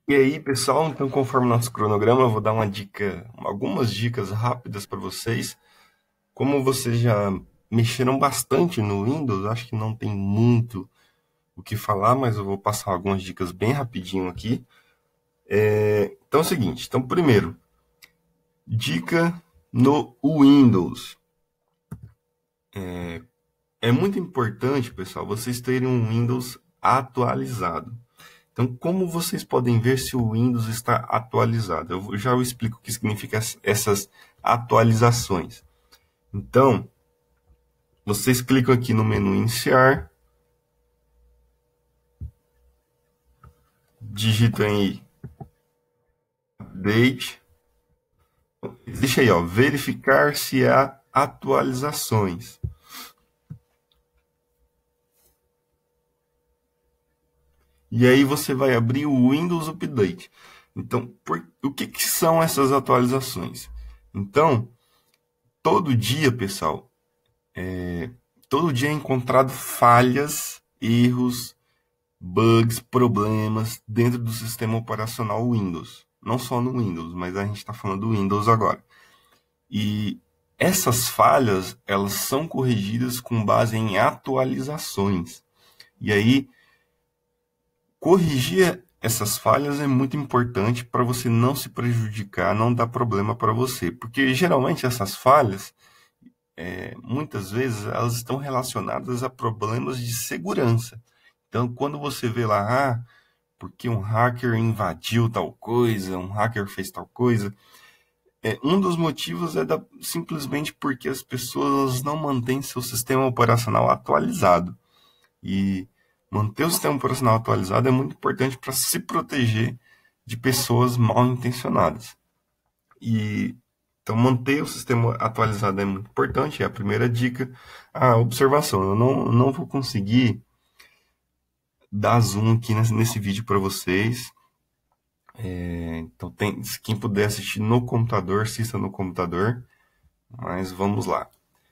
E aí, pessoal, então conforme nosso cronograma, eu vou dar algumas dicas rápidas para vocês. Como vocês já mexeram bastante no Windows, acho que não tem muito o que falar, mas eu vou passar algumas dicas bem rapidinho aqui. Então é o seguinte, então primeiro, dica no Windows. É muito importante, pessoal, vocês terem um Windows atualizado. Então, como vocês podem ver se o Windows está atualizado? Eu explico o que significa essas atualizações. Então, vocês clicam aqui no menu Iniciar, digitam aí Update, existe aí, ó, verificar se há atualizações. E aí você vai abrir o Windows Update. Então, o que são essas atualizações? Então, todo dia, pessoal, todo dia é encontrado falhas, erros, bugs, problemas dentro do sistema operacional Windows. Não só no Windows, mas a gente está falando do Windows agora. E essas falhas, elas são corrigidas com base em atualizações. E aí, corrigir essas falhas é muito importante para você não se prejudicar, não dar problema para você. Porque geralmente essas falhas, muitas vezes, elas estão relacionadas a problemas de segurança. Então, quando você vê lá, porque um hacker invadiu tal coisa, um hacker fez tal coisa, um dos motivos simplesmente porque as pessoas não mantêm seu sistema operacional atualizado. E manter o sistema operacional atualizado é muito importante para se proteger de pessoas mal intencionadas. E então manter o sistema atualizado é muito importante, é a primeira dica. A observação, eu não vou conseguir dar zoom aqui nesse vídeo para vocês. Então, quem puder assistir no computador, assista no computador. Mas vamos lá.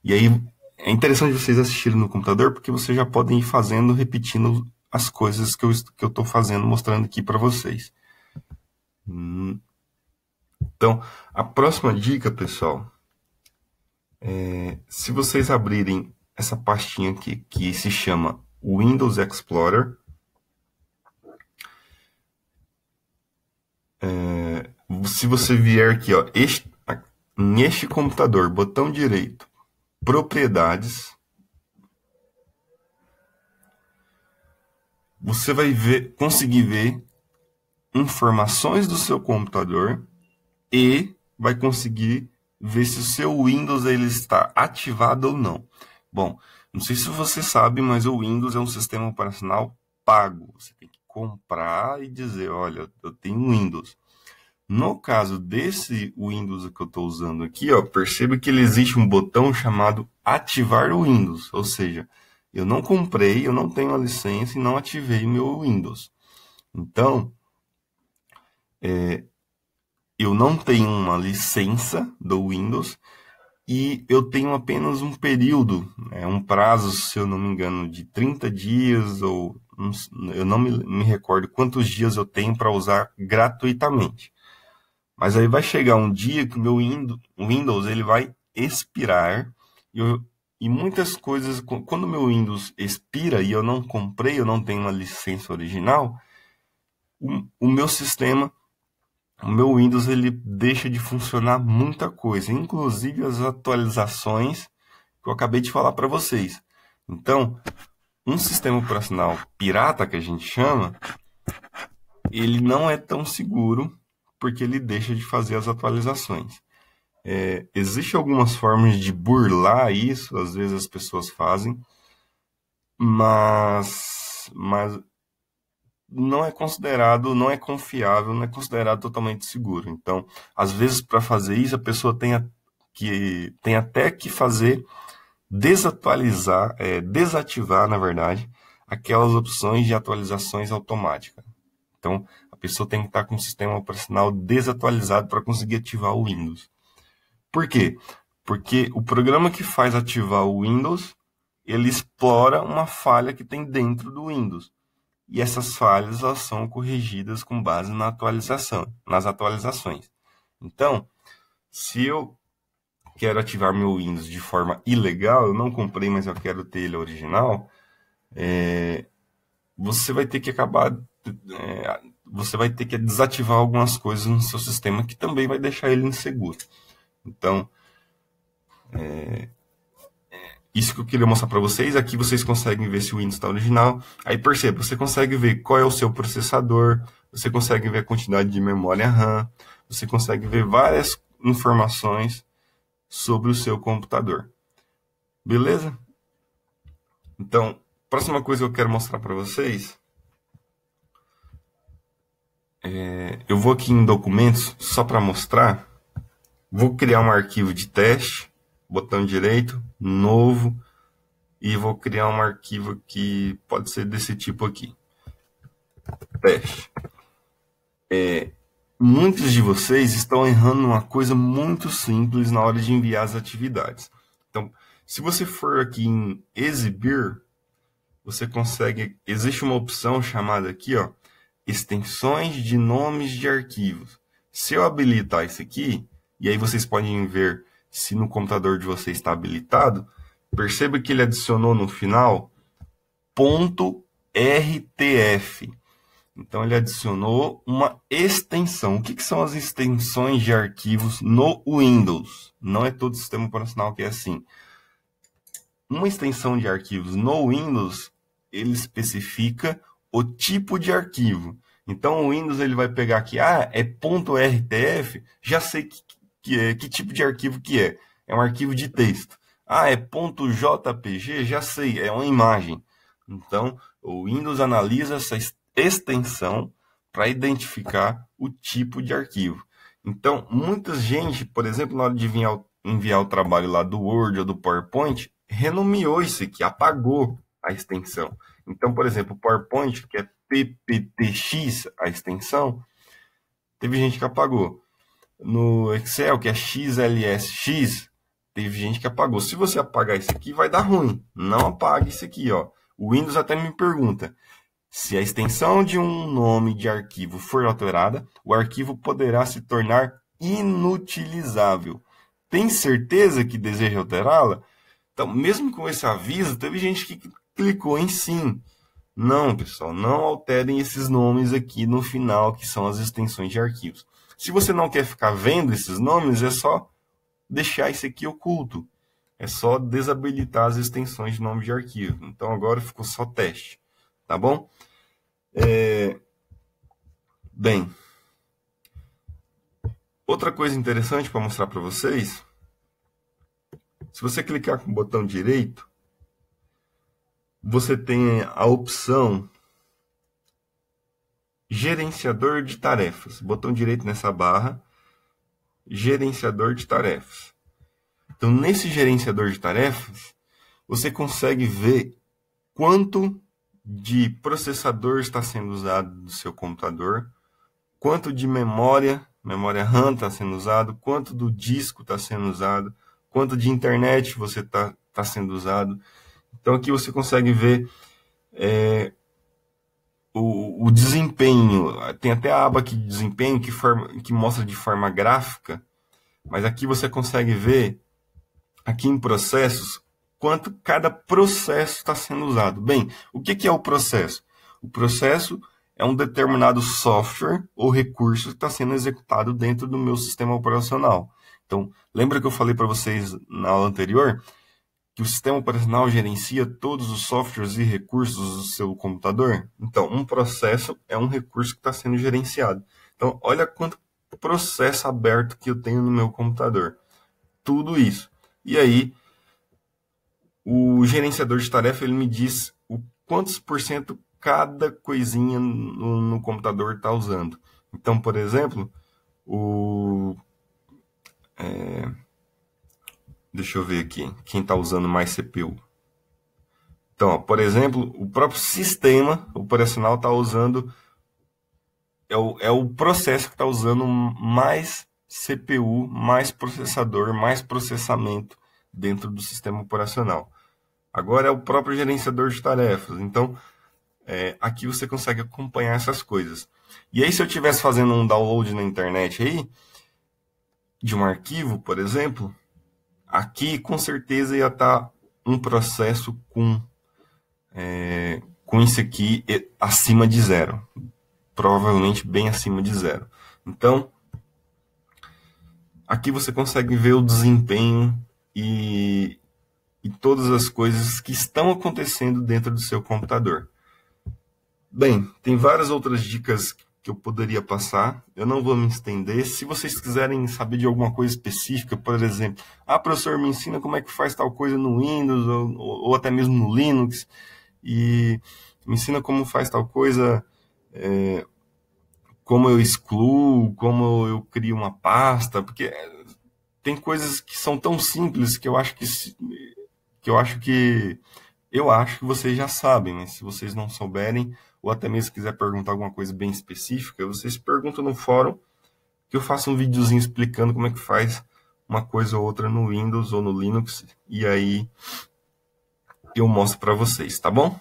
E aí, é interessante vocês assistirem no computador, porque vocês já podem ir fazendo, repetindo as coisas que eu estou fazendo, mostrando aqui para vocês. Então, a próxima dica, pessoal, se vocês abrirem essa pastinha aqui, que se chama Windows Explorer, se você vier aqui, ó, neste computador, botão direito, propriedades, você vai conseguir ver informações do seu computador e vai conseguir ver se o seu Windows ele está ativado ou não. Bom, não sei se você sabe, mas o Windows é um sistema operacional pago. Você tem que comprar e dizer, olha, eu tenho Windows. No caso desse Windows que eu estou usando aqui, ó, perceba que ele existe um botão chamado ativar o Windows, ou seja, eu não comprei, eu não tenho a licença e não ativei meu Windows. Então, eu não tenho uma licença do Windows e eu tenho apenas um período, um prazo, se eu não me engano, de 30 dias, ou eu não me recordo quantos dias eu tenho para usar gratuitamente. Mas aí vai chegar um dia que o meu Windows ele vai expirar e muitas coisas, quando o meu Windows expira e eu não comprei, eu não tenho uma licença original, o meu sistema, o meu Windows ele deixa de funcionar muita coisa, inclusive as atualizações que eu acabei de falar para vocês. Então, um sistema operacional pirata que a gente chama, ele não é tão seguro porque ele deixa de fazer as atualizações. Existem algumas formas de burlar isso, às vezes as pessoas fazem, mas não é considerado, não é confiável, não é considerado totalmente seguro. Então, às vezes, para fazer isso, a pessoa tem até que fazer desativar, na verdade, aquelas opções de atualizações automáticas. Então, a pessoa tem que estar com o sistema operacional desatualizado para conseguir ativar o Windows. Por quê? Porque o programa que faz ativar o Windows, ele explora uma falha que tem dentro do Windows. e essas falhas elas são corrigidas com base nas atualizações. Então, se eu quero ativar meu Windows de forma ilegal, eu não comprei, mas eu quero ter ele original, você vai ter que você vai ter que desativar algumas coisas no seu sistema que também vai deixar ele inseguro. Então, isso que eu queria mostrar para vocês. Aqui vocês conseguem ver se o Windows está original. Aí perceba, você consegue ver qual é o seu processador, você consegue ver a quantidade de memória RAM, você consegue ver várias informações sobre o seu computador. Beleza? Então, próxima coisa que eu quero mostrar para vocês, eu vou aqui em documentos só para mostrar. Vou criar um arquivo de teste, botão direito, novo, e vou criar um arquivo que pode ser desse tipo aqui, teste. Muitos de vocês estão errando uma coisa muito simples na hora de enviar as atividades. Então, se você for aqui em exibir, você consegue, existe uma opção chamada aqui, ó, extensões de nomes de arquivos. Se eu habilitar isso aqui, e aí vocês podem ver se no computador de vocês está habilitado, perceba que ele adicionou no final .rtf. Então, ele adicionou uma extensão. O que são as extensões de arquivos no Windows? Não é todo sistema operacional que é assim. Uma extensão de arquivos no Windows, ele especifica o tipo de arquivo. Então, o Windows ele vai pegar aqui, é .rtf, já sei que tipo de arquivo que é. É um arquivo de texto. É .jpg, já sei, é uma imagem. Então, o Windows analisa essa extensão para identificar o tipo de arquivo. Então, muita gente, por exemplo, na hora de enviar o trabalho lá do Word ou do PowerPoint, renomeou isso aqui, apagou a extensão. Então, por exemplo, o PowerPoint, que é PPTX, a extensão, teve gente que apagou. No Excel, que é XLSX, teve gente que apagou. Se você apagar isso aqui, vai dar ruim. Não apague isso aqui, ó. O Windows até me pergunta: se a extensão de um nome de arquivo for alterada, o arquivo poderá se tornar inutilizável. Tem certeza que deseja alterá-la? Então, mesmo com esse aviso, teve gente que clicou em sim. Não, pessoal, não alterem esses nomes aqui no final, que são as extensões de arquivos. Se você não quer ficar vendo esses nomes, é só deixar isso aqui oculto. É só desabilitar as extensões de nome de arquivo. Então, agora ficou só teste. Tá bom? Bem, outra coisa interessante para mostrar para vocês, se você clicar com o botão direito, você tem a opção gerenciador de tarefas. Botão direito nessa barra, gerenciador de tarefas. Então, nesse gerenciador de tarefas, você consegue ver quanto de processador está sendo usado do seu computador, quanto de memória RAM está sendo usado, quanto do disco está sendo usado, quanto de internet você está sendo usado. Então, aqui você consegue ver o desempenho. Tem até a aba aqui de desempenho que mostra de forma gráfica, mas aqui você consegue ver, aqui em processos, quanto cada processo está sendo usado. Bem, o que é o processo? O processo é um determinado software ou recurso que está sendo executado dentro do meu sistema operacional. Então, lembra que eu falei para vocês na aula anterior que o sistema operacional gerencia todos os softwares e recursos do seu computador? Então, um processo é um recurso que está sendo gerenciado. Então, olha quanto processo aberto que eu tenho no meu computador. Tudo isso. E aí, o gerenciador de tarefa ele me diz o quantos por cento cada coisinha no computador está usando. Então, por exemplo, deixa eu ver aqui, quem está usando mais CPU. Então, ó, por exemplo, o próprio sistema operacional está usando, é o processo que está usando mais CPU, mais processador, mais processamento dentro do sistema operacional. Agora é o próprio gerenciador de tarefas. Então, aqui você consegue acompanhar essas coisas. E aí, se eu estivesse fazendo um download na internet aí, de um arquivo, por exemplo, aqui com certeza ia estar um processo com isso aqui acima de zero. Provavelmente bem acima de zero. Então, aqui você consegue ver o desempenho e todas as coisas que estão acontecendo dentro do seu computador. Bem, tem várias outras dicas que eu poderia passar, eu não vou me estender. Se vocês quiserem saber de alguma coisa específica, por exemplo, professor, me ensina como é que faz tal coisa no Windows ou até mesmo no Linux, e me ensina como faz tal coisa, como eu excluo, como eu crio uma pasta, porque tem coisas que são tão simples que eu acho que vocês já sabem, mas se vocês não souberem, ou até mesmo quiser perguntar alguma coisa bem específica, vocês perguntam no fórum, que eu faço um videozinho explicando como é que faz uma coisa ou outra no Windows ou no Linux, e aí eu mostro para vocês, tá bom?